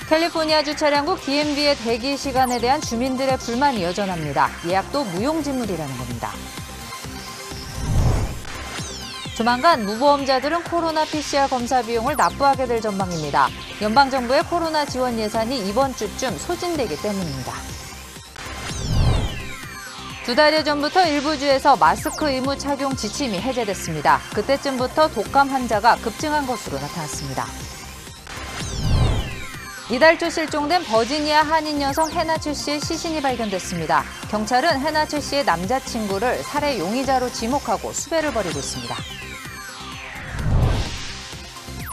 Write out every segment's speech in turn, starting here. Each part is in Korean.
캘리포니아주 차량국 DMV의 대기 시간에 대한 주민들의 불만이 여전합니다. 예약도 무용지물이라는 겁니다. 조만간 무보험자들은 코로나 PCR 검사 비용을 납부하게 될 전망입니다. 연방정부의 코로나 지원 예산이 이번 주쯤 소진되기 때문입니다. 2달여 전부터 일부 주에서 마스크 의무 착용 지침이 해제됐습니다. 그때쯤부터 독감 환자가 급증한 것으로 나타났습니다. 이달 초 실종된 버지니아 한인 여성 해나추 씨의 시신이 발견됐습니다. 경찰은 해나추 씨의 남자친구를 살해 용의자로 지목하고 수배를 벌이고 있습니다.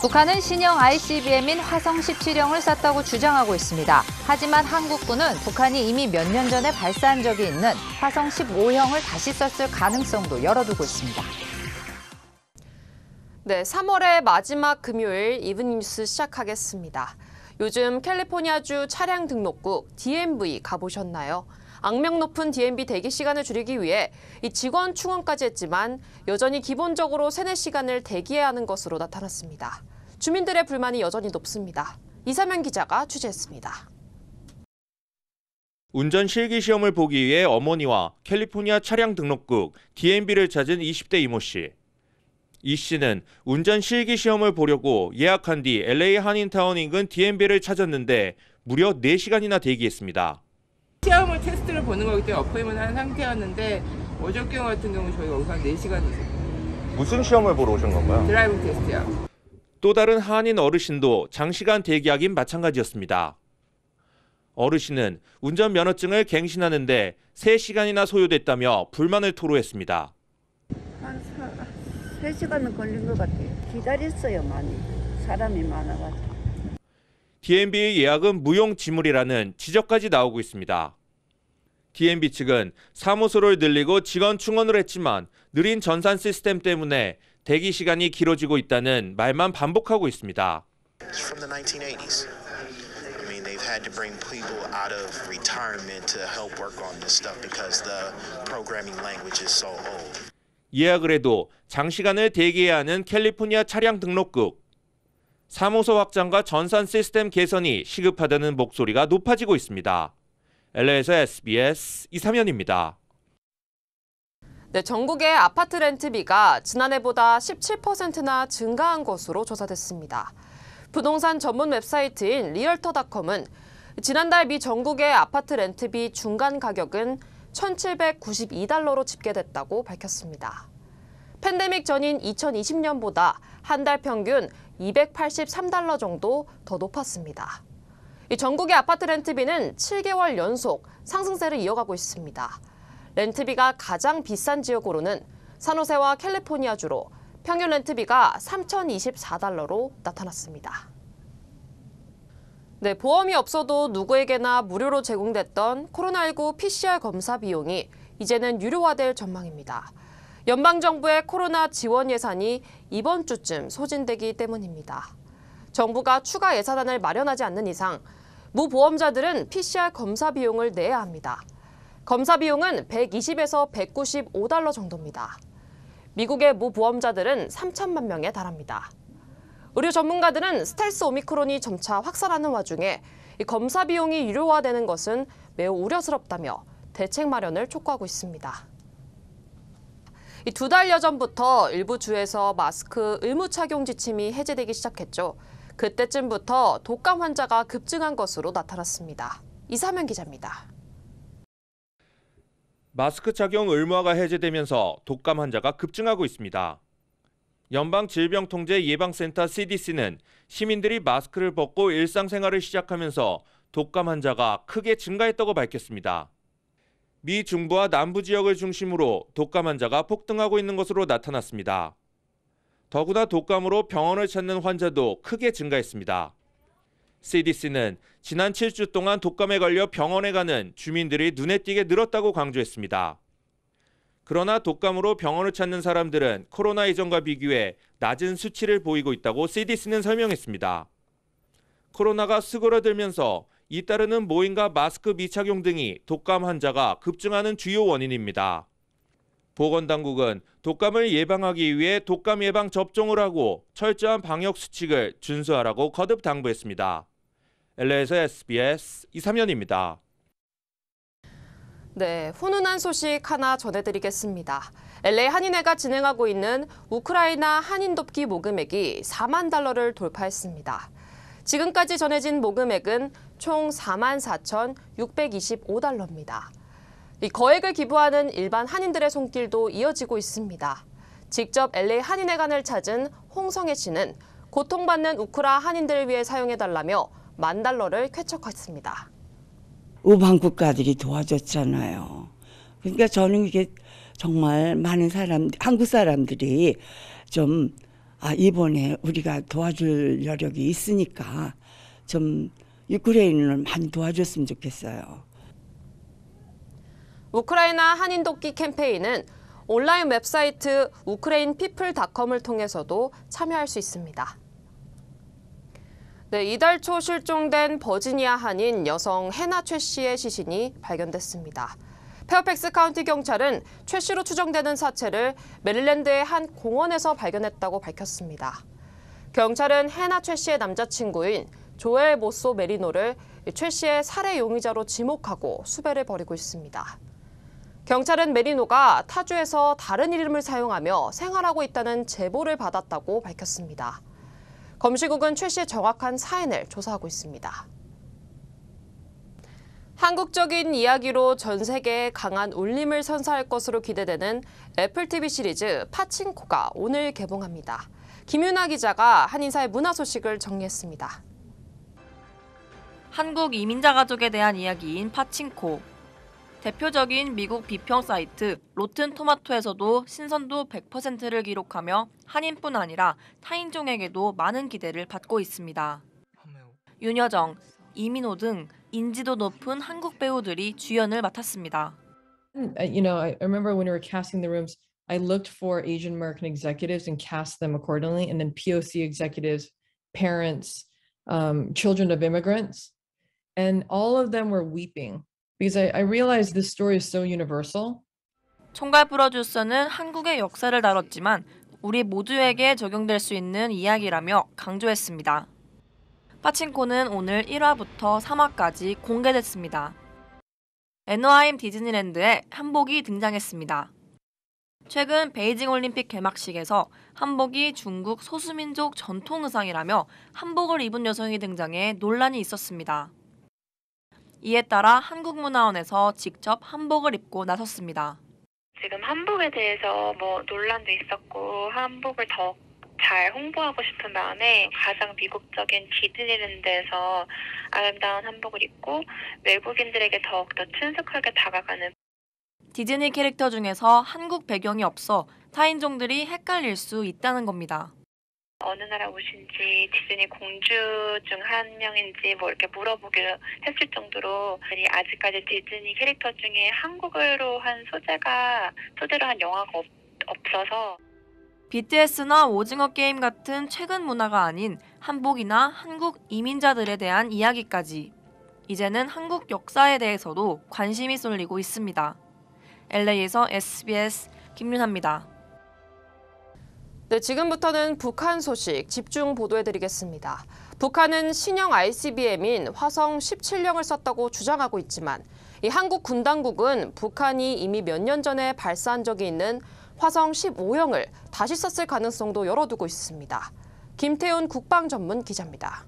북한은 신형 ICBM인 화성 17형을 쐈다고 주장하고 있습니다. 하지만 한국군은 북한이 이미 몇 년 전에 발사한 적이 있는 화성 15형을 다시 썼을 가능성도 열어두고 있습니다. 네, 3월의 마지막 금요일 이브닝 뉴스 시작하겠습니다. 요즘 캘리포니아주 차량 등록국 DMV 가보셨나요? 악명 높은 DMV 대기 시간을 줄이기 위해 이 직원 충원까지 했지만 여전히 기본적으로 3-4시간을 대기해야 하는 것으로 나타났습니다. 주민들의 불만이 여전히 높습니다. 이사면 기자가 취재했습니다. 운전 실기 시험을 보기 위해 어머니와 캘리포니아 차량 등록국 DMV를 찾은 20대 이모 씨. 이 씨는 운전 실기 시험을 보려고 예약한 뒤 LA 한인타운 인근 DMV를 찾았는데 무려 4시간이나 대기했습니다. 시험을 테스트를 보는 거기 때문에 어포인트를 한 상태였는데 어저께 같은 경우 저희가 여기서 한 4시간 있었어요. 무슨 시험을 보러 오신 건가요? 드라이빙 테스트요. 또 다른 한인 어르신도 장시간 대기하긴 마찬가지였습니다. 어르신은 운전면허증을 갱신하는데 3시간이나 소요됐다며 불만을 토로했습니다. 한 3시간은 걸린 것 같아요. 기다렸어요, 많이. 사람이 많아가지고. DMV의 예약은 무용지물이라는 지적까지 나오고 있습니다. DMV 측은 사무소를 늘리고 직원 충원을 했지만 느린 전산 시스템 때문에 대기 시간이 길어지고 있다는 말만 반복하고 있습니다. From the 1980s. I mean, they've had to bring people out of retirement to help work on this stuff because the programming language is so old. 예약을 해도 장시간을 대기해야 하는 캘리포니아 차량 등록국. 사무소 확장과 전산 시스템 개선이 시급하다는 목소리가 높아지고 있습니다. LA에서 SBS 이사면입니다. 네, 전국의 아파트 렌트비가 지난해보다 17%나 증가한 것으로 조사됐습니다. 부동산 전문 웹사이트인 리얼터닷컴은 지난달 미 전국의 아파트 렌트비 중간 가격은 1,792달러로 집계됐다고 밝혔습니다. 팬데믹 전인 2020년보다 한 달 평균 283달러 정도 더 높았습니다. 이 전국의 아파트 렌트비는 7개월 연속 상승세를 이어가고 있습니다. 렌트비가 가장 비싼 지역으로는 산호세와 캘리포니아주로 평균 렌트비가 3,024달러로 나타났습니다. 네, 보험이 없어도 누구에게나 무료로 제공됐던 코로나19 PCR 검사 비용이 이제는 유료화될 전망입니다. 연방정부의 코로나 지원 예산이 이번 주쯤 소진되기 때문입니다. 정부가 추가 예산안을 마련하지 않는 이상 무보험자들은 PCR 검사 비용을 내야 합니다. 검사 비용은 120에서 195달러 정도입니다. 미국의 무보험자들은 3천만 명에 달합니다. 의료 전문가들은 스텔스 오미크론이 점차 확산하는 와중에 이 검사 비용이 유료화되는 것은 매우 우려스럽다며 대책 마련을 촉구하고 있습니다. 이 2달여 전부터 일부 주에서 마스크 의무 착용 지침이 해제되기 시작했죠. 그때쯤부터 독감 환자가 급증한 것으로 나타났습니다. 이사면 기자입니다. 마스크 착용 의무화가 해제되면서 독감 환자가 급증하고 있습니다. 연방질병통제예방센터 CDC는 시민들이 마스크를 벗고 일상생활을 시작하면서 독감 환자가 크게 증가했다고 밝혔습니다. 미 중부와 남부 지역을 중심으로 독감 환자가 폭등하고 있는 것으로 나타났습니다. 더구나 독감으로 병원을 찾는 환자도 크게 증가했습니다. CDC는 지난 7주 동안 독감에 걸려 병원에 가는 주민들이 눈에 띄게 늘었다고 강조했습니다. 그러나 독감으로 병원을 찾는 사람들은 코로나 이전과 비교해 낮은 수치를 보이고 있다고 CDC는 설명했습니다. 코로나가 수그러들면서 잇따르는 모임과 마스크 미착용 등이 독감 환자가 급증하는 주요 원인입니다. 보건당국은 독감을 예방하기 위해 독감 예방 접종을 하고 철저한 방역 수칙을 준수하라고 거듭 당부했습니다. LA에서 SBS 이삼현입니다. 네, 훈훈한 소식 하나 전해드리겠습니다. LA 한인회가 진행하고 있는 우크라이나 한인 돕기 모금액이 4만 달러를 돌파했습니다. 지금까지 전해진 모금액은 총 44,625달러입니다. 이 거액을 기부하는 일반 한인들의 손길도 이어지고 있습니다. 직접 LA 한인회관을 찾은 홍성애 씨는 고통받는 우크라 한인들을 위해 사용해달라며 $10,000를 쾌척했습니다. 우방국가들이 도와줬잖아요. 그러니까 저는 이게 정말 많은 한국 사람들이 좀 이번에 우리가 도와줄 여력이 있으니까 좀 우크라이나를 많이 도와줬으면 좋겠어요. 우크라이나 한인 돕기 캠페인은 온라인 웹사이트 ukrainepeople.com을 통해서도 참여할 수 있습니다. 네, 이달 초 실종된 버지니아 한인 여성 해나 최 씨의 시신이 발견됐습니다. 페어팩스 카운티 경찰은 최 씨로 추정되는 사체를 메릴랜드의 한 공원에서 발견했다고 밝혔습니다. 경찰은 해나 최 씨의 남자친구인 조엘 모소 메리노를 최 씨의 살해 용의자로 지목하고 수배를 벌이고 있습니다. 경찰은 메리노가 타주에서 다른 이름을 사용하며 생활하고 있다는 제보를 받았다고 밝혔습니다. 검시국은 최 씨의 정확한 사인을 조사하고 있습니다. 한국적인 이야기로 전 세계에 강한 울림을 선사할 것으로 기대되는 애플 TV 시리즈 파친코가 오늘 개봉합니다. 김윤아 기자가 한인사의 문화 소식을 정리했습니다. 한국 이민자 가족에 대한 이야기인 파친코. 대표적인 미국 비평 사이트 로튼 토마토에서도 신선도 100%를 기록하며 한인뿐 아니라 타인종에게도 많은 기대를 받고 있습니다. 윤여정, 이민호 등 인지도 높은 한국 배우들이 주연을 맡았습니다. I remember when we were casting the rooms, I looked for Asian American executives and cast them accordingly, and then POC executives, parents, children of immigrants, and all of them were weeping. Because I realized this story is so universal. 총괄 프로듀서는 한국의 역사를 다뤘지만 우리 모두에게 적용될 수 있는 이야기라며 강조했습니다. 파친코는 오늘 1화부터 3화까지 공개됐습니다. 애너하임 디즈니랜드에 한복이 등장했습니다. 최근 베이징 올림픽 개막식에서 한복이 중국 소수민족 전통 의상이라며 한복을 입은 여성이 등장해 논란이 있었습니다. 이에 따라 한국문화원에서 직접 한복을 입고 나섰습니다. 지금 한복에 대해서 논란도 있었고 한복을 더 잘 홍보하고 싶은 마음에 가장 미국적인 디즈니랜드에서 아름다운 한복을 입고 외국인들에게 더욱더 친숙하게 다가가는 디즈니 캐릭터 중에서 한국 배경이 없어 타인종들이 헷갈릴 수 있다는 겁니다. 어느 나라 옷인지 디즈니 공주 중 한 명인지 이렇게 물어보기로 했을 정도로 아직까지 디즈니 캐릭터 중에 한국어로 한 소재로 한 영화가 없어서 BTS나 오징어 게임 같은 최근 문화가 아닌 한복이나 한국 이민자들에 대한 이야기까지 이제는 한국 역사에 대해서도 관심이 쏠리고 있습니다. LA에서 SBS 김윤아입니다. 네, 지금부터는 북한 소식 집중 보도해드리겠습니다. 북한은 신형 ICBM인 화성 17형을 썼다고 주장하고 있지만 이 한국 군 당국은 북한이 이미 몇 년 전에 발사한 적이 있는 화성 15형을 다시 썼을 가능성도 열어두고 있습니다. 김태훈 국방전문 기자입니다.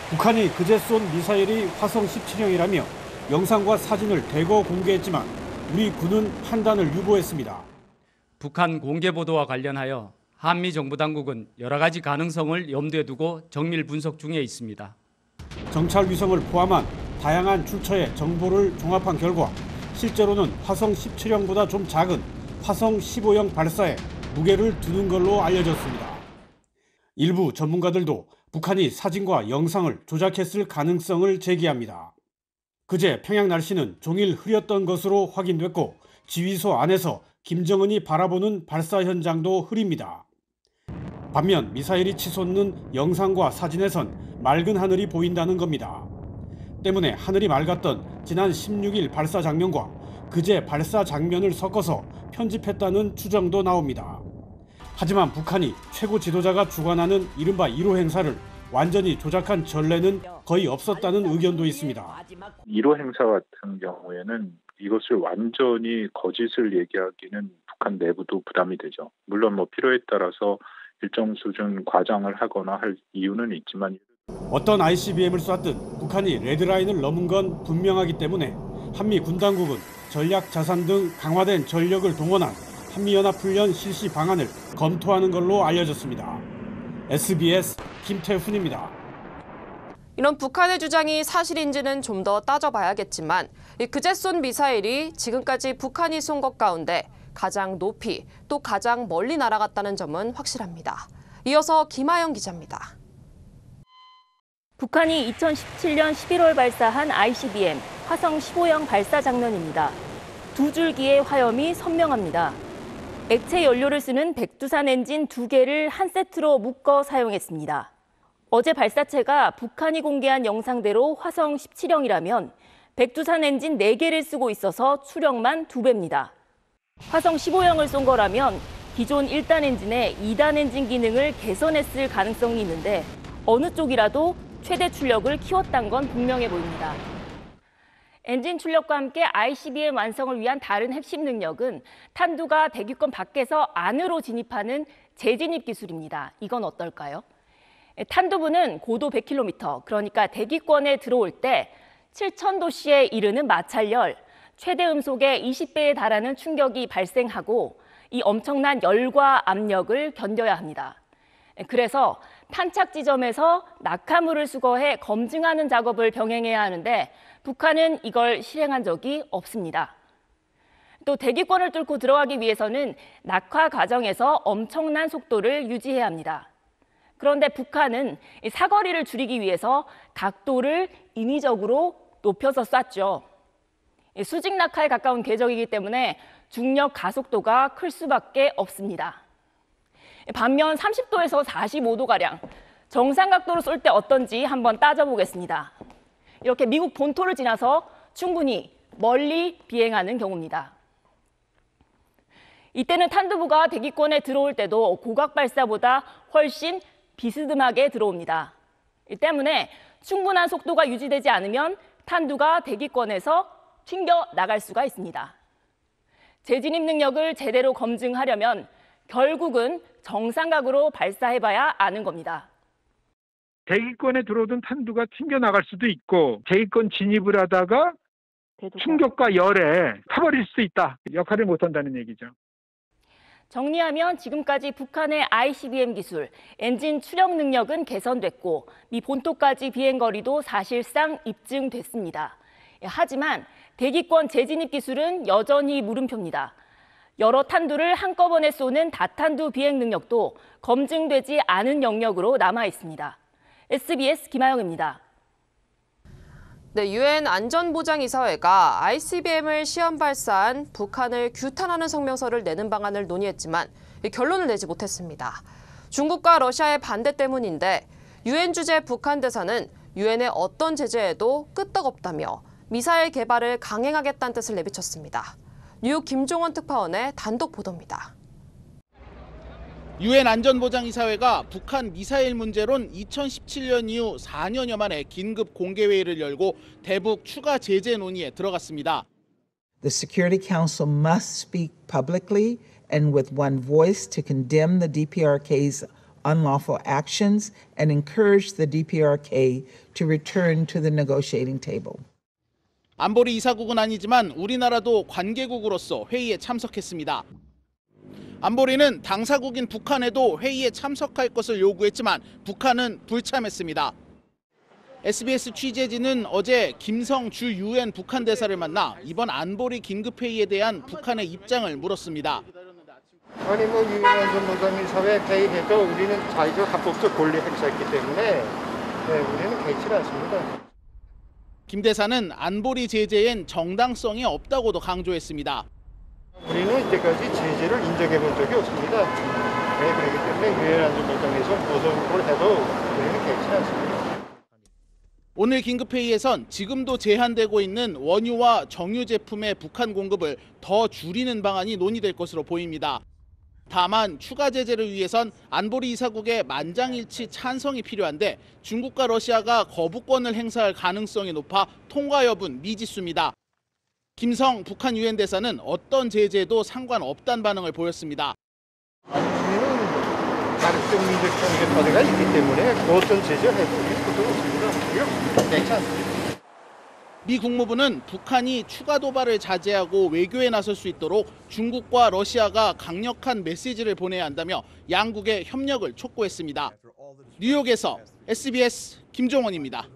북한이 그제 쏜 미사일이 화성 17형이라며 영상과 사진을 대거 공개했지만 우리 군은 판단을 유보했습니다. 북한 공개 보도와 관련하여 한미 정부 당국은 여러 가지 가능성을 염두에 두고 정밀 분석 중에 있습니다. 정찰 위성을 포함한 다양한 출처의 정보를 종합한 결과 실제로는 화성 17형보다 좀 작은 화성 15형 발사에 무게를 두는 걸로 알려졌습니다. 일부 전문가들도 북한이 사진과 영상을 조작했을 가능성을 제기합니다. 그제 평양 날씨는 종일 흐렸던 것으로 확인됐고 지휘소 안에서 김정은이 바라보는 발사 현장도 흐립니다. 반면 미사일이 치솟는 영상과 사진에선 맑은 하늘이 보인다는 겁니다. 때문에 하늘이 맑았던 지난 16일 발사 장면과 그제 발사 장면을 섞어서 편집했다는 추정도 나옵니다. 하지만 북한이 최고 지도자가 주관하는 이른바 1호 행사를 완전히 조작한 전례는 거의 없었다는 의견도 있습니다. 1호 행사 같은 경우에는 이것을 완전히 거짓을 얘기하기는 북한 내부도 부담이 되죠. 물론 필요에 따라서 일정 수준 과장을 하거나 할 이유는 있지만 어떤 ICBM을 쐈든 북한이 레드라인을 넘은 건 분명하기 때문에 한미 군당국은 전략 자산 등 강화된 전력을 동원한 한미연합훈련 실시 방안을 검토하는 걸로 알려졌습니다. SBS 김태훈입니다. 이런 북한의 주장이 사실인지는 좀 더 따져봐야겠지만 그제 쏜 미사일이 지금까지 북한이 쏜 것 가운데 가장 높이 또 가장 멀리 날아갔다는 점은 확실합니다. 이어서 김하영 기자입니다. 북한이 2017년 11월 발사한 ICBM 화성 15형 발사 장면입니다. 두 줄기의 화염이 선명합니다. 액체 연료를 쓰는 백두산 엔진 2개를 한 세트로 묶어 사용했습니다. 어제 발사체가 북한이 공개한 영상대로 화성 17형이라면 백두산 엔진 4개를 쓰고 있어서 추력만 2배입니다. 화성 15형을 쏜 거라면 기존 1단 엔진의 2단 엔진 기능을 개선했을 가능성이 있는데 어느 쪽이라도 최대 출력을 키웠다는 건 분명해 보입니다. 엔진 출력과 함께 ICBM 완성을 위한 다른 핵심 능력은 탄두가 대기권 밖에서 안으로 진입하는 재진입 기술입니다. 이건 어떨까요? 탄두부는 고도 100km, 그러니까 대기권에 들어올 때 7,000도씨에 이르는 마찰열, 최대 음속의 20배에 달하는 충격이 발생하고 이 엄청난 열과 압력을 견뎌야 합니다. 그래서 탄착 지점에서 낙하물을 수거해 검증하는 작업을 병행해야 하는데 북한은 이걸 실행한 적이 없습니다. 또 대기권을 뚫고 들어가기 위해서는 낙하 과정에서 엄청난 속도를 유지해야 합니다. 그런데 북한은 사거리를 줄이기 위해서 각도를 인위적으로 높여서 쐈죠. 수직 낙하에 가까운 궤적이기 때문에 중력 가속도가 클 수밖에 없습니다. 반면 30도에서 45도가량 정상 각도로 쏠 때 어떤지 한번 따져보겠습니다. 이렇게 미국 본토를 지나서 충분히 멀리 비행하는 경우입니다. 이때는 탄두부가 대기권에 들어올 때도 고각 발사보다 훨씬 비스듬하게 들어옵니다. 이 때문에 충분한 속도가 유지되지 않으면 탄두가 대기권에서 튕겨 나갈 수가 있습니다. 재진입 능력을 제대로 검증하려면 결국은 정상각으로 발사해봐야 아는 겁니다. 대기권에 들어오던 탄두가 튕겨나갈 수도 있고 대기권 진입을 하다가 충격과 열에 타버릴 수도 있다. 역할을 못한다는 얘기죠. 정리하면 지금까지 북한의 ICBM 기술, 엔진 추력 능력은 개선됐고 미 본토까지 비행거리도 사실상 입증됐습니다. 하지만 대기권 재진입 기술은 여전히 물음표입니다. 여러 탄두를 한꺼번에 쏘는 다탄두 비행 능력도 검증되지 않은 영역으로 남아 있습니다. SBS 김하영입니다. 네, 유엔 안전보장이사회가 ICBM을 시험 발사한 북한을 규탄하는 성명서를 내는 방안을 논의했지만 결론을 내지 못했습니다. 중국과 러시아의 반대 때문인데 유엔 주재 북한 대사는 유엔의 어떤 제재에도 끄떡없다며 미사일 개발을 강행하겠다는 뜻을 내비쳤습니다. 뉴욕 김종원 특파원의 단독 보도입니다. 유엔 안전보장이사회가 북한 미사일 문제론 2017년 이후 4년여 만에 긴급 공개회의를 열고 대북 추가 제재 논의에 들어갔습니다. The Security Council must speak publicly and with one voice to condemn the DPRK's unlawful actions and encourage the DPRK to return to the negotiating table. 안보리 이사국은 아니지만 우리나라도 관계국으로서 회의에 참석했습니다. 안보리는 당사국인 북한에도 회의에 참석할 것을 요구했지만 북한은 불참했습니다. SBS 취재진은 어제 김성 주 유엔 북한 대사를 만나 이번 안보리 긴급회의에 대한 북한의 입장을 물었습니다. 아니 유엔 안전보장이사회 회의해도 우리는 자의적 합법적 권리 행사했기 때문에 우리는 개의치 않습니다. 김 대사는 안보리 제재엔 정당성이 없다고도 강조했습니다. 우리는 이때까지 제재를 인정해 본 적이 없습니다. 그렇기 때문에 유엔 안전보장에서 무슨 해도 우리는 개의치 않습니다. 오늘 긴급회의에선 지금도 제한되고 있는 원유와 정유 제품의 북한 공급을 더 줄이는 방안이 논의될 것으로 보입니다. 다만 추가 제재를 위해선 안보리 이사국의 만장일치 찬성이 필요한데 중국과 러시아가 거부권을 행사할 가능성이 높아 통과 여부는 미지수입니다. 김성 북한 유엔 대사는 어떤 제재도 상관없다는 반응을 보였습니다. 우리는 자극적민족 경계파대가 있기 때문에 그 어떤 제재를 해도 이것도 없습니다. 괜찮습니다. 미 국무부는 북한이 추가 도발을 자제하고 외교에 나설 수 있도록 중국과 러시아가 강력한 메시지를 보내야 한다며 양국의 협력을 촉구했습니다. 뉴욕에서 SBS 김종원입니다.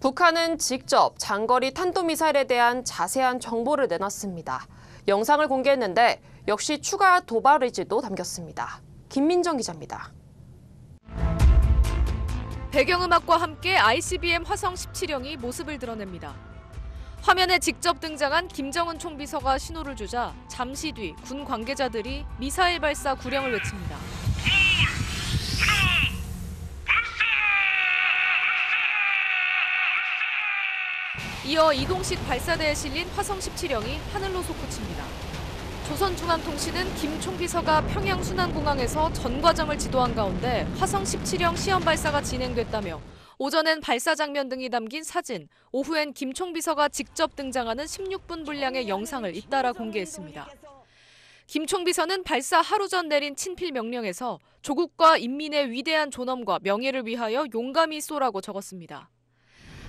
북한은 직접 장거리 탄도미사일에 대한 자세한 정보를 내놨습니다. 영상을 공개했는데 역시 추가 도발 의지도 담겼습니다. 김민정 기자입니다. 배경음악과 함께 ICBM 화성 17형이 모습을 드러냅니다. 화면에 직접 등장한 김정은 총비서가 신호를 주자 잠시 뒤 군 관계자들이 미사일 발사 구령을 외칩니다. 이어 이동식 발사대에 실린 화성 17형이 하늘로 솟구칩니다. 조선중앙통신은 김 총비서가 평양 순안공항에서 전 과정을 지도한 가운데 화성 17형 시험 발사가 진행됐다며 오전엔 발사 장면 등이 담긴 사진, 오후엔 김 총비서가 직접 등장하는 16분 분량의 영상을 잇따라 공개했습니다. 김 총비서는 발사 하루 전 내린 친필 명령에서 조국과 인민의 위대한 존엄과 명예를 위하여 용감히 쏘라고 적었습니다.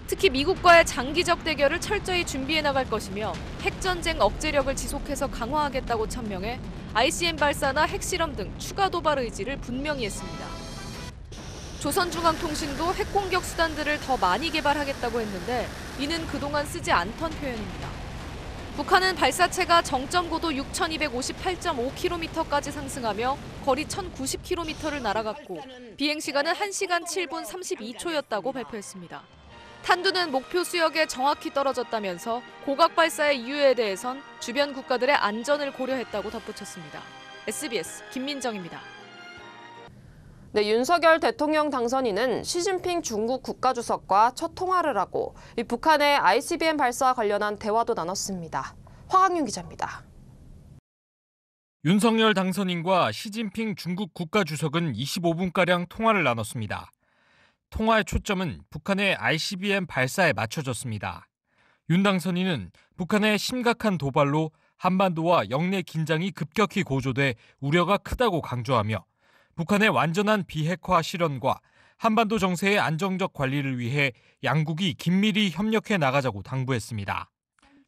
특히 미국과의 장기적 대결을 철저히 준비해 나갈 것이며 핵전쟁 억제력을 지속해서 강화하겠다고 천명해 ICBM 발사나 핵실험 등 추가 도발 의지를 분명히 했습니다. 조선중앙통신도 핵공격 수단들을 더 많이 개발하겠다고 했는데 이는 그동안 쓰지 않던 표현입니다. 북한은 발사체가 정점 고도 6,258.5km까지 상승하며 거리 1,090km를 날아갔고 비행시간은 1시간 7분 32초였다고 발표했습니다. 탄두는 목표 수역에 정확히 떨어졌다면서 고각 발사의 이유에 대해선 주변 국가들의 안전을 고려했다고 덧붙였습니다. SBS 김민정입니다. 네, 윤석열 대통령 당선인은 시진핑 중국 국가주석과 첫 통화를 하고 북한의 ICBM 발사와 관련한 대화도 나눴습니다. 화강윤 기자입니다. 윤석열 당선인과 시진핑 중국 국가주석은 25분가량 통화를 나눴습니다. 통화의 초점은 북한의 ICBM 발사에 맞춰졌습니다. 윤 당선인은 북한의 심각한 도발로 한반도와 영내 긴장이 급격히 고조돼 우려가 크다고 강조하며 북한의 완전한 비핵화 실현과 한반도 정세의 안정적 관리를 위해 양국이 긴밀히 협력해 나가자고 당부했습니다.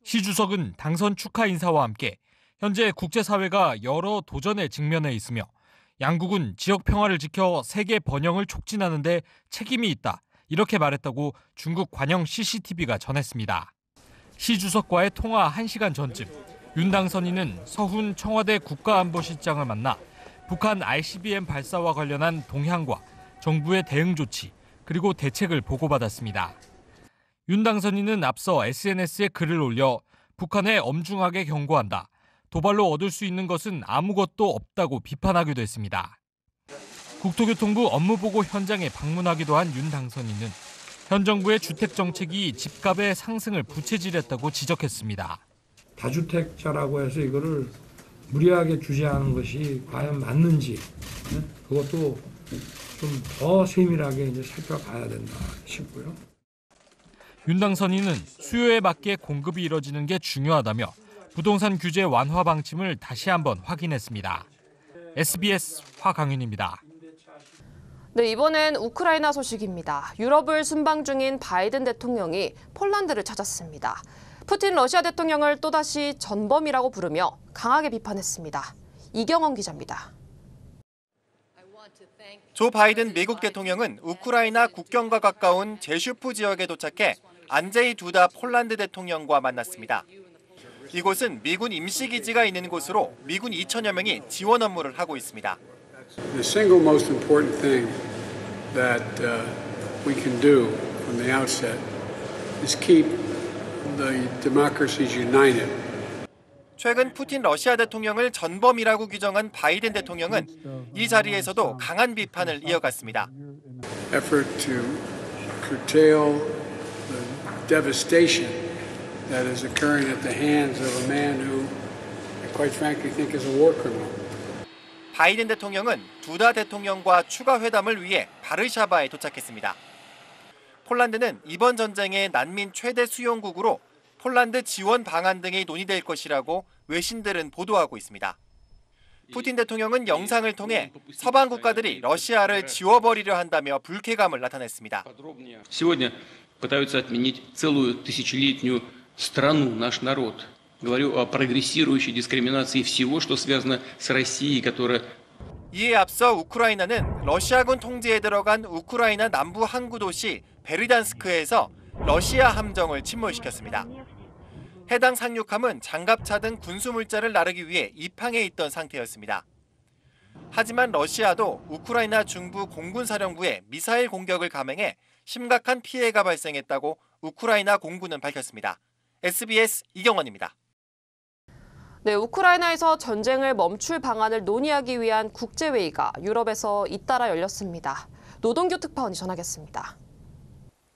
시 주석은 당선 축하 인사와 함께 현재 국제사회가 여러 도전에 직면해 있으며 양국은 지역 평화를 지켜 세계 번영을 촉진하는 데 책임이 있다. 이렇게 말했다고 중국 관영 CCTV가 전했습니다. 시 주석과의 통화 1시간 전쯤 윤 당선인은 서훈 청와대 국가안보실장을 만나 북한 ICBM 발사와 관련한 동향과 정부의 대응 조치 그리고 대책을 보고받았습니다. 윤 당선인은 앞서 SNS에 글을 올려 북한에 엄중하게 경고한다. 도발로 얻을 수 있는 것은 아무것도 없다고 비판하기도 했습니다. 국토교통부 업무보고 현장에 방문하기도 한 윤 당선인은 현 정부의 주택 정책이 집값의 상승을 부채질했다고 지적했습니다. 다주택자라고 해서 이거를 무리하게 규제하는 것이 과연 맞는지 그것도 좀 더 세밀하게 이제 살펴봐야 된다 싶고요. 윤 당선인은 수요에 맞게 공급이 이뤄지는 게 중요하다며 부동산 규제 완화 방침을 다시 한번 확인했습니다. SBS 화강윤입니다. 네, 이번엔 우크라이나 소식입니다. 유럽을 순방 중인 바이든 대통령이 폴란드를 찾았습니다. 푸틴 러시아 대통령을 또다시 전범이라고 부르며 강하게 비판했습니다. 이경원 기자입니다. 조 바이든 미국 대통령은 우크라이나 국경과 가까운 제슈프 지역에 도착해 안제이 두다 폴란드 대통령과 만났습니다. 이곳은 미군 임시기지가 있는 곳으로 미군 2천여 명이 지원 업무를 하고 있습니다. The single most important thing that we can do from the outset is keep the democracies united. 최근 푸틴 러시아 대통령을 전범이라고 규정한 바이든 대통령은 이 자리에서도 강한 비판을 이어갔습니다. Effort to curtail the devastation that is occurring at the hands of a man who, I quite frankly, think is a war criminal. 바이든 대통령은 두다 대통령과 추가 회담을 위해 바르샤바에 도착했습니다. 폴란드는 이번 전쟁의 난민 최대 수용국으로 폴란드 지원 방안 등이 논의될 것이라고 외신들은 보도하고 있습니다. 푸틴 대통령은 영상을 통해 서방 국가들이 러시아를 지워버리려 한다며 불쾌감을 나타냈습니다. Сегодня пытаются отменить целую тысячелетнюю страну, наш народ. Говорю о прогрессирующей дискриминации всего, что связано с Россией, которая 이에 앞서 우크라이나는 러시아군 통제에 들어간 우크라이나 남부 항구 도시 베르단스크에서 러시아 함정을 침몰시켰습니다. 해당 상륙함은 장갑차 등 군수물자를 나르기 위해 입항해 있던 상태였습니다. 하지만 러시아도 우크라이나 중부 공군사령부에 미사일 공격을 감행해 심각한 피해가 발생했다고 우크라이나 공군은 밝혔습니다. SBS 이경원입니다. 네, 우크라이나에서 전쟁을 멈출 방안을 논의하기 위한 국제회의가 유럽에서 잇따라 열렸습니다. 노동규 특파원이 전하겠습니다.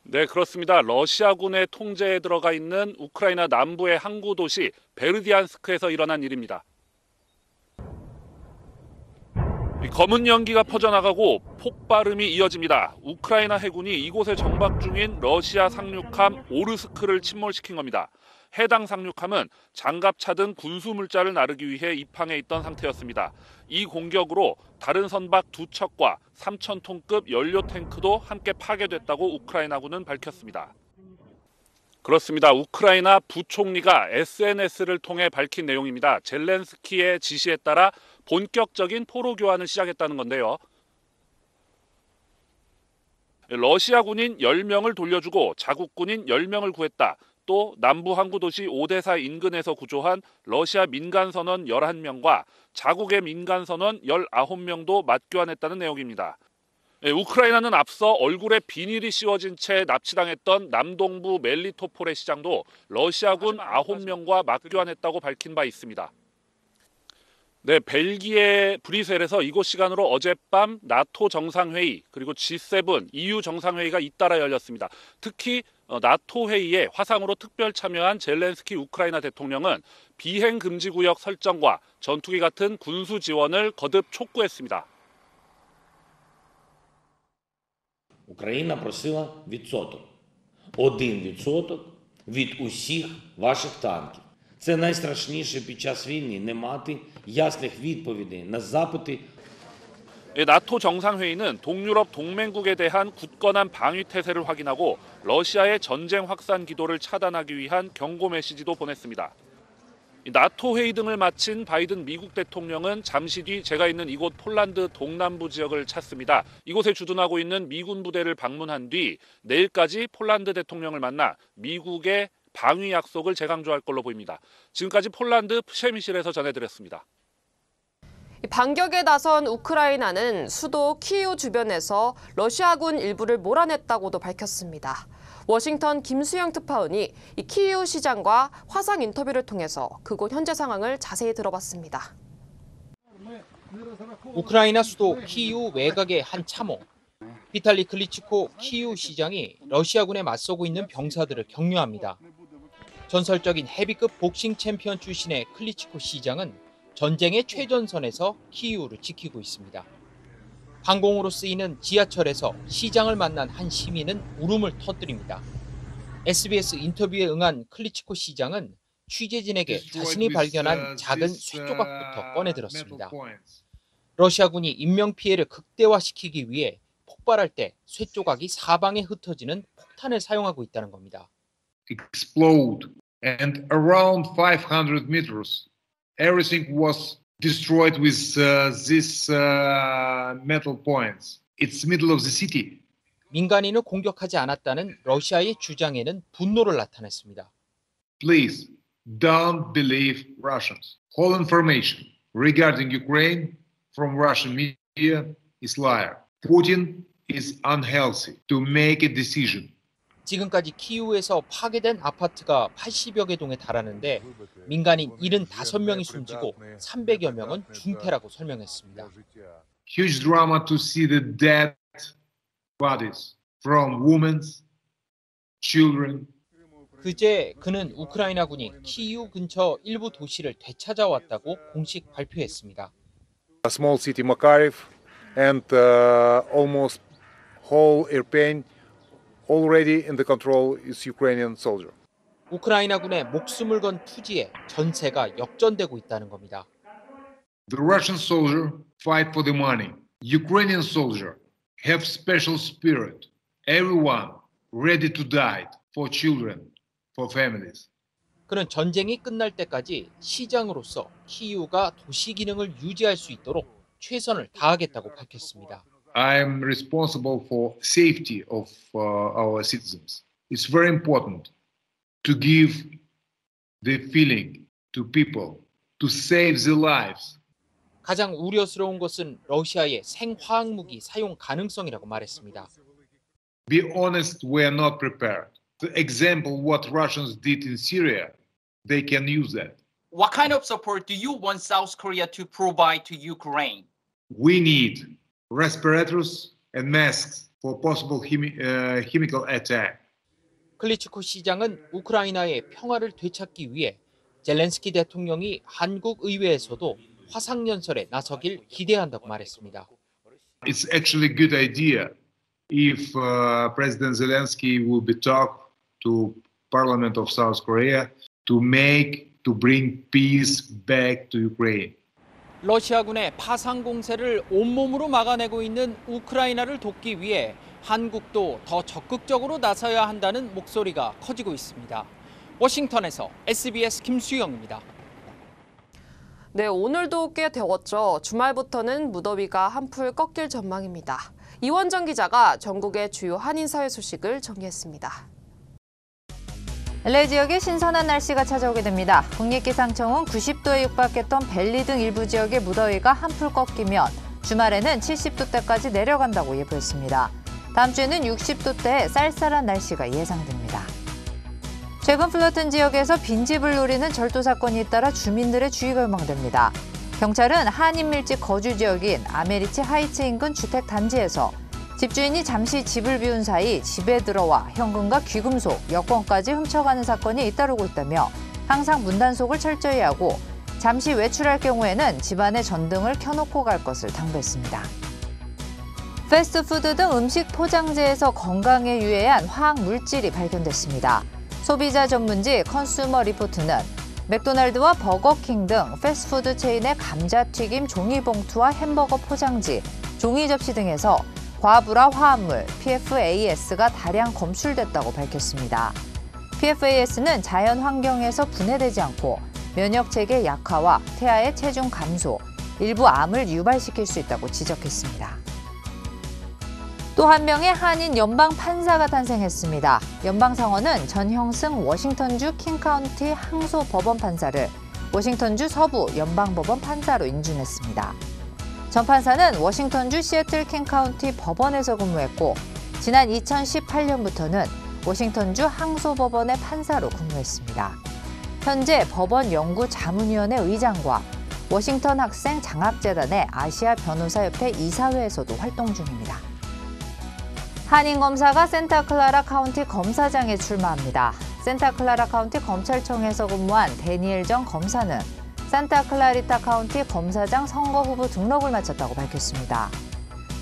네, 그렇습니다. 러시아군의 통제에 들어가 있는 우크라이나 남부의 항구 도시 베르디안스크에서 일어난 일입니다. 검은 연기가 퍼져나가고 폭발음이 이어집니다. 우크라이나 해군이 이곳에 정박 중인 러시아 상륙함 오르스크를 침몰시킨 겁니다. 해당 상륙함은 장갑차 등 군수물자를 나르기 위해 입항해 있던 상태였습니다. 이 공격으로 다른 선박 2척과 3,000톤급 연료 탱크도 함께 파괴됐다고 우크라이나군은 밝혔습니다. 그렇습니다. 우크라이나 부총리가 SNS를 통해 밝힌 내용입니다. 젤렌스키의 지시에 따라 본격적인 포로 교환을 시작했다는 건데요. 러시아 군인 10명을 돌려주고 자국 군인 10명을 구했다. 또 남부 항구 도시 오데사 인근에서 구조한 러시아 민간 선원 11명과 자국의 민간 선원 19명도 맞교환했다는 내용입니다. 우크라이나는 앞서 얼굴에 비닐이 씌워진 채 납치당했던 남동부 멜리토폴의 시장도 러시아군 9명과 맞교환했다고 밝힌 바 있습니다. 네, 벨기에 브뤼셀에서 이곳 시간으로 어젯밤 나토 정상회의 그리고 G7 EU 정상회의가 잇따라 열렸습니다. 특히 나토 회의에 화상으로 특별 참여한 젤렌스키 우크라이나 대통령은 비행 금지 구역 설정과 전투기 같은 군수 지원을 거듭 촉구했습니다. Україна просила відсоток. 1% від усіх ваших танків. Це найстрашніше під час війни – не мати ясних відповідей на запити. 나토 정상회의는 동유럽 동맹국에 대한 굳건한 방위 태세를 확인하고 러시아의 전쟁 확산 기도를 차단하기 위한 경고 메시지도 보냈습니다. 나토 회의 등을 마친 바이든 미국 대통령은 잠시 뒤 제가 있는 이곳 폴란드 동남부 지역을 찾습니다. 이곳에 주둔하고 있는 미군 부대를 방문한 뒤 내일까지 폴란드 대통령을 만나 미국의 방위 약속을 재강조할 걸로 보입니다. 지금까지 폴란드 프셰미실에서 전해드렸습니다. 반격에 나선 우크라이나는 수도 키이우 주변에서 러시아군 일부를 몰아냈다고도 밝혔습니다. 워싱턴 김수영 특파원이 이 키이우 시장과 화상 인터뷰를 통해서 그곳 현재 상황을 자세히 들어봤습니다. 우크라이나 수도 키이우 외곽의 한 참호. 비탈리 클리치코 키이우 시장이 러시아군에 맞서고 있는 병사들을 격려합니다. 전설적인 헤비급 복싱 챔피언 출신의 클리치코 시장은 전쟁의 최전선에서 키이우를 지키고 있습니다. 항공으로 쓰이는 지하철에서 시장을 만난 한 시민은 울음을 터뜨립니다. SBS 인터뷰에 응한 클리치코 시장은 취재진에게 자신이 발견한 작은 쇠조각부터 꺼내들었습니다. 러시아군이 인명피해를 극대화시키기 위해 폭발할 때 쇠조각이 사방에 흩어지는 폭탄을 사용하고 있다는 겁니다. Explode and around 500 meters everything was destroyed with these metal points. It's middle of the city. 민간인을 공격하지 않았다는 러시아의 주장에는 분노를 나타냈습니다. Please don't believe Russians. All information regarding Ukraine from Russian media is liar. Putin is unhealthy to make a decision. 지금까지 키이우에서 파괴된 아파트가 80여 개 동에 달하는데 민간인 75명이 숨지고 300여 명은 중태라고 설명했습니다. Huge drama to see the dead bodies from women, children. 그제 그는 우크라이나군이 키이우 근처 일부 도시를 되찾아왔다고 공식 발표했습니다. a small city Makariv and almost whole Irpin already in the control is Ukrainian soldier. 우크라이나군의 목숨을 건 투지에 전세가 역전되고 있다는 겁니다. The Russian soldier fight for the money. Ukrainian soldier have special spirit. Everyone ready to die for children, for families. 그는 전쟁이 끝날 때까지 시장으로서 키이우가 도시 기능을 유지할 수 있도록 최선을 다하겠다고 밝혔습니다. I am responsible for safety of our citizens. It's very important to give the feeling to people to save their lives. 가장 우려스러운 것은 러시아의 생화학 무기 사용 가능성이라고 말했습니다. Be honest, we are not prepared. For example, what Russians did in Syria, they can use that. What kind of support do you want South Korea to provide to Ukraine? We need respirators and masks for possible chemical attack. 클리치코 시장은 우크라이나의 평화를 되찾기 위해 젤렌스키 대통령이 한국 의회에서도 화상연설에 나서길 기대한다고 말했습니다. It's actually a good idea if President Zelensky will be talk to Parliament of South Korea to bring peace back to Ukraine. 러시아군의 파상 공세를 온몸으로 막아내고 있는 우크라이나를 돕기 위해 한국도 더 적극적으로 나서야 한다는 목소리가 커지고 있습니다. 워싱턴에서 SBS 김수영입니다. 네, 오늘도 꽤 더웠죠. 주말부터는 무더위가 한풀 꺾일 전망입니다. 이원정 기자가 전국의 주요 한인사회 소식을 정리했습니다. LA 지역에 신선한 날씨가 찾아오게 됩니다. 국립기상청은 90도에 육박했던 벨리 등 일부 지역의 무더위가 한풀 꺾이면 주말에는 70도대까지 내려간다고 예보했습니다. 다음 주에는 60도대의 쌀쌀한 날씨가 예상됩니다. 최근 플러튼 지역에서 빈집을 노리는 절도 사건이 잇따라 주민들의 주의가 요망됩니다. 경찰은 한인 밀집 거주 지역인 아메리치 하이츠 인근 주택 단지에서 집주인이 잠시 집을 비운 사이 집에 들어와 현금과 귀금속, 여권까지 훔쳐가는 사건이 잇따르고 있다며 항상 문 단속을 철저히 하고 잠시 외출할 경우에는 집안에 전등을 켜놓고 갈 것을 당부했습니다. 패스트푸드 등 음식 포장재에서 건강에 유해한 화학 물질이 발견됐습니다. 소비자 전문지 컨슈머 리포트는 맥도날드와 버거킹 등 패스트푸드 체인의 감자튀김 종이봉투와 햄버거 포장지, 종이 접시 등에서 과불화 화합물 PFAS가 다량 검출됐다고 밝혔습니다. PFAS는 자연 환경에서 분해되지 않고 면역체계 약화와 태아의 체중 감소, 일부 암을 유발시킬 수 있다고 지적했습니다. 또 한 명의 한인 연방 판사가 탄생했습니다. 연방상원은 전형승 워싱턴주 킹카운티 항소법원 판사를 워싱턴주 서부 연방법원 판사로 인준했습니다. 전 판사는 워싱턴주 시애틀 킹카운티 법원에서 근무했고 지난 2018년부터는 워싱턴주 항소법원의 판사로 근무했습니다. 현재 법원 연구자문위원회 의장과 워싱턴 학생 장학재단의 아시아 변호사협회 이사회에서도 활동 중입니다. 한인 검사가 센타클라라 카운티 검사장에 출마합니다. 센타클라라 카운티 검찰청에서 근무한 데니엘 정 검사는 산타클라리타 카운티 검사장 선거 후보 등록을 마쳤다고 밝혔습니다.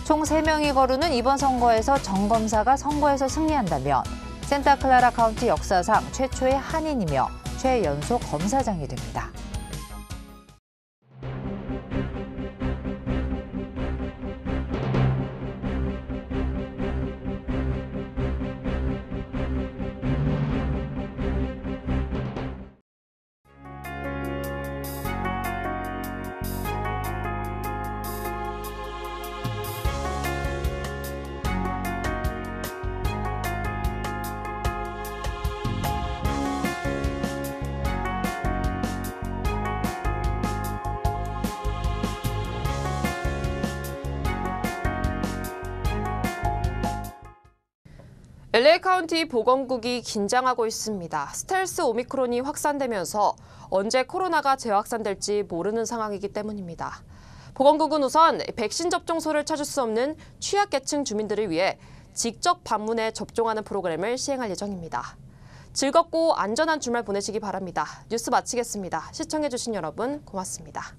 총 3명이 거르는 이번 선거에서 정 검사가 선거에서 승리한다면 센타클라라 카운티 역사상 최초의 한인이며 최연소 검사장이 됩니다. LA 카운티 보건국이 긴장하고 있습니다. 스텔스 오미크론이 확산되면서 언제 코로나가 재확산될지 모르는 상황이기 때문입니다. 보건국은 우선 백신 접종소를 찾을 수 없는 취약계층 주민들을 위해 직접 방문해 접종하는 프로그램을 시행할 예정입니다. 즐겁고 안전한 주말 보내시기 바랍니다. 뉴스 마치겠습니다. 시청해주신 여러분 고맙습니다.